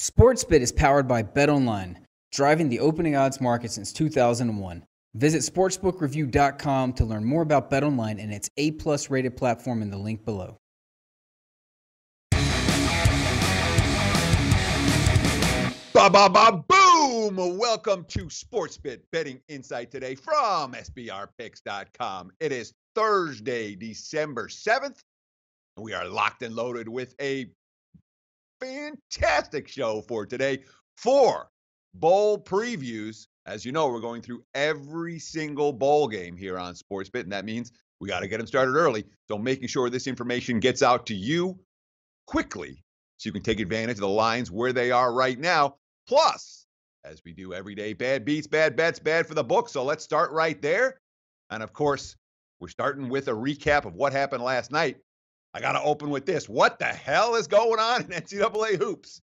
Sportsbit is powered by BetOnline, driving the opening odds market since 2001. Visit sportsbookreview.com to learn more about BetOnline and its A+ rated platform in the link below. Boom! Welcome to Sportsbit Betting Insight today from SBRpicks.com. It is Thursday, December 7th, and we are locked and loaded with a fantastic show for today. 4 bowl previews. As you know, we're going through every single bowl game here on Sportsbit, and that means we got to get them started early. So making sure this information gets out to you quickly so you can take advantage of the lines where they are right now. Plus, as we do every day, bad beats, bad bets, bad for the book. So let's start right there. And of course, we're starting with a recap of what happened last night. I got to open with this. What the hell is going on in NCAA hoops?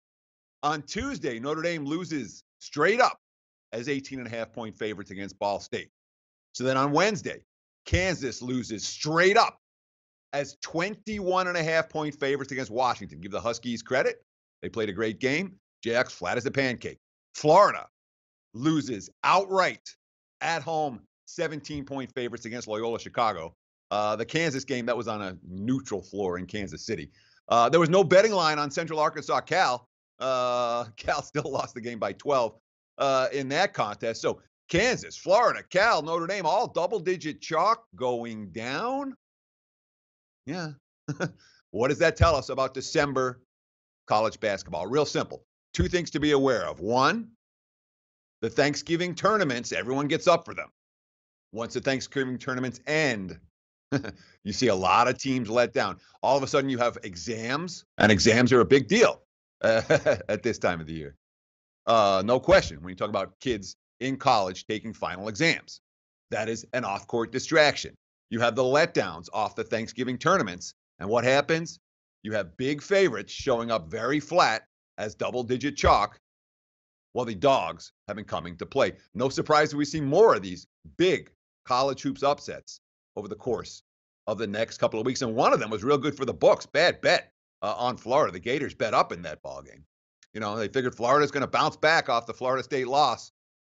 On Tuesday, Notre Dame loses straight up as 18.5-point favorites against Ball State. So then on Wednesday, Kansas loses straight up as 21.5-point favorites against Washington. Give the Huskies credit. They played a great game. Jayhawks flat as a pancake. Florida loses outright at home 17-point favorites against Loyola Chicago. The Kansas game, that was on a neutral floor in Kansas City. There was no betting line on Central Arkansas Cal. Cal still lost the game by 12 in that contest. So Kansas, Florida, Cal, Notre Dame, all double-digit chalk going down. Yeah. What does that tell us about December college basketball? Real simple. 2 things to be aware of. 1, the Thanksgiving tournaments, everyone gets up for them. Once the Thanksgiving tournaments end, you see a lot of teams let down. All of a sudden you have exams, and exams are a big deal at this time of the year. No question, when you talk about kids in college taking final exams, that is an off-court distraction. You have the letdowns off the Thanksgiving tournaments, and what happens? You have big favorites showing up very flat as double-digit chalk, while the dogs have been coming to play. No surprise that we see more of these big college hoops upsets over the course of the next couple of weeks, and one of them was real good for the books. Bad bet on Florida. The Gators bet up in that ball game. You know, they figured Florida's going to bounce back off the Florida State loss.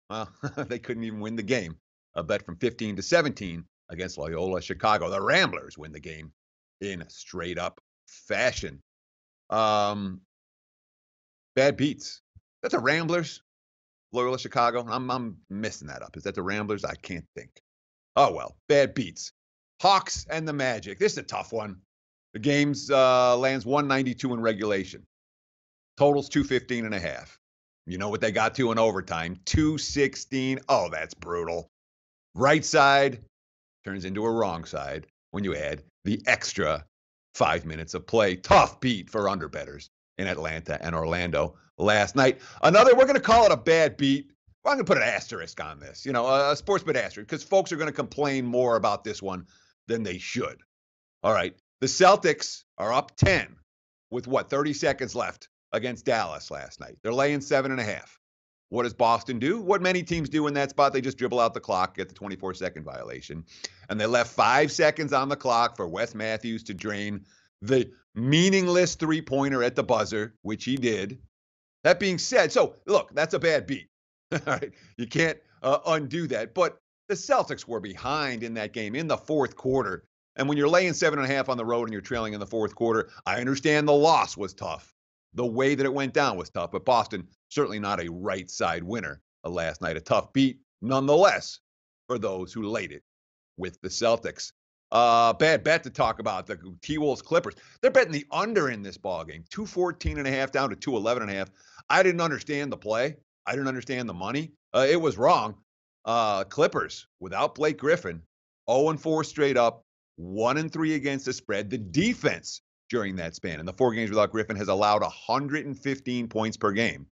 Well, they couldn't even win the game. A bet from 15-17 against Loyola Chicago. The Ramblers win the game in straight up fashion. Bad beats. That's a Ramblers, Loyola Chicago. I'm messing that up. Is that the Ramblers? I can't think. Oh, well, bad beats. Hawks and the Magic. This is a tough one. The game's lands 192 in regulation. Totals 215.5. You know what they got to in overtime? 216. Oh, that's brutal. Right side turns into a wrong side when you add the extra 5 minutes of play. Tough beat for underbettors in Atlanta and Orlando last night. Another, we're going to call it a bad beat. Well, I'm going to put an asterisk on this, you know, a Sportsbit asterisk, because folks are going to complain more about this one than they should. All right. The Celtics are up 10 with 30 seconds left against Dallas last night. They're laying 7.5. What does Boston do? What many teams do in that spot? They just dribble out the clock, get the 24-second violation. And they left 5 seconds on the clock for Wes Matthews to drain the meaningless three-pointer at the buzzer, which he did. That being said, so look, that's a bad beat. All right, you can't undo that. But the Celtics were behind in that game in the fourth quarter. And when you're laying 7.5 on the road and you're trailing in the fourth quarter, I understand the loss was tough. The way that it went down was tough. But Boston, certainly not a right side winner last night. A tough beat, nonetheless, for those who laid it with the Celtics. Bad bet to talk about, the T-Wolves Clippers. They're betting the under in this ballgame. 214.5 down to 211.5. I didn't understand the play. I didn't understand the money. It was wrong. Clippers, without Blake Griffin, 0-4 straight up, 1-3 against the spread. The defense during that span in the 4 games without Griffin has allowed 115 points per game.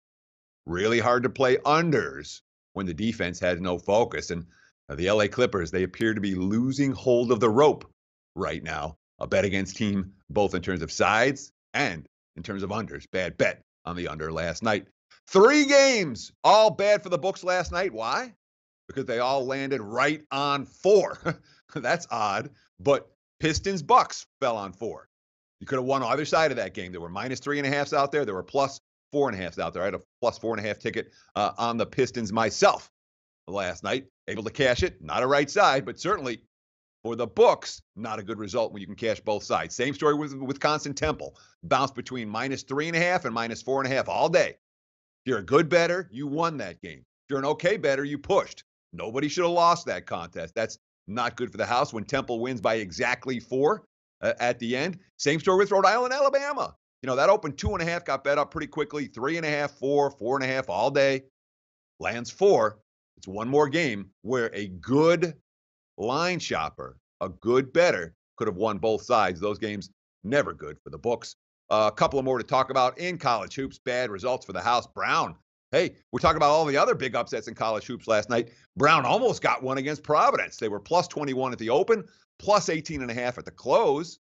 Really hard to play unders when the defense has no focus. And the LA Clippers, they appear to be losing hold of the rope right now. A bet against team, both in terms of sides and in terms of unders. Bad bet on the under last night. 3 games, all bad for the books last night. Why? Because they all landed right on 4. That's odd. But Pistons Bucks fell on 4. You could have won either side of that game. There were -3.5s out there. There were 4.5s out there. I had a plus 4.5 ticket on the Pistons myself last night. Able to cash it. Not a right side, but certainly for the books, not a good result when you can cash both sides. Same story with Wisconsin Temple. Bounced between -3.5 and -4.5 all day. If you're a good bettor, you won that game. If you're an okay bettor, you pushed. Nobody should have lost that contest. That's not good for the house when Temple wins by exactly 4 at the end. Same story with Rhode Island, Alabama. You know, that opened 2.5, got bet up pretty quickly. 3.5, 4, 4.5 all day. Lands 4. It's one more game where a good line shopper, a good bettor, could have won both sides. Those games, never good for the books. A couple of more to talk about in college hoops. Bad results for the house. Brown. Hey, we're talking about all the other big upsets in college hoops last night. Brown almost got one against Providence. They were plus 21 at the open, plus 18.5 at the close.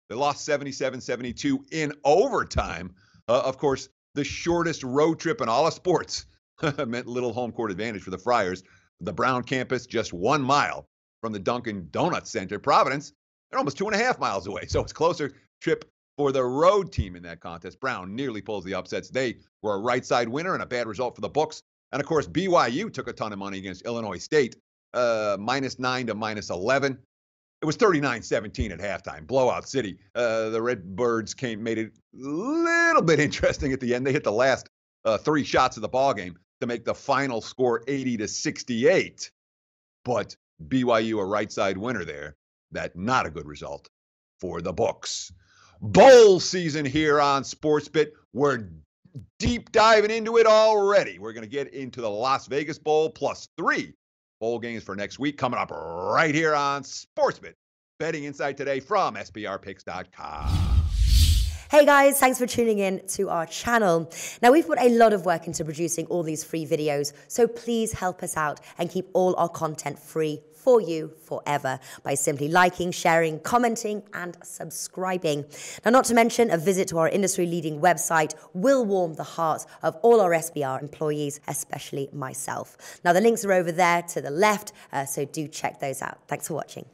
They lost 77-72 in overtime. Of course, the shortest road trip in all of sports meant little home court advantage for the Friars. The Brown campus, just 1 mile from the Dunkin' Donuts Center. Providence, they're almost 2.5 miles away, so it's closer trip for the road team in that contest. Brown nearly pulls the upsets. They were a right side winner and a bad result for the books. And of course, BYU took a ton of money against Illinois State, -9 to -11. It was 39-17 at halftime. Blowout city. The Redbirds made it a little bit interesting at the end. They hit the last 3 shots of the ball game to make the final score 80-68. But BYU a right side winner there. That not a good result for the books. Bowl season here on Sportsbit. We're deep diving into it already. We're going to get into the Las Vegas Bowl plus 3 bowl games for next week coming up right here on Sportsbit. Betting insight today from SBRpicks.com. Hey guys, thanks for tuning in to our channel. Now we've put a lot of work into producing all these free videos, so please help us out and keep all our content free for you forever by simply liking, sharing, commenting, and subscribing. Now, not to mention, a visit to our industry-leading website will warm the hearts of all our SBR employees, especially myself. Now, the links are over there to the left, so do check those out. Thanks for watching.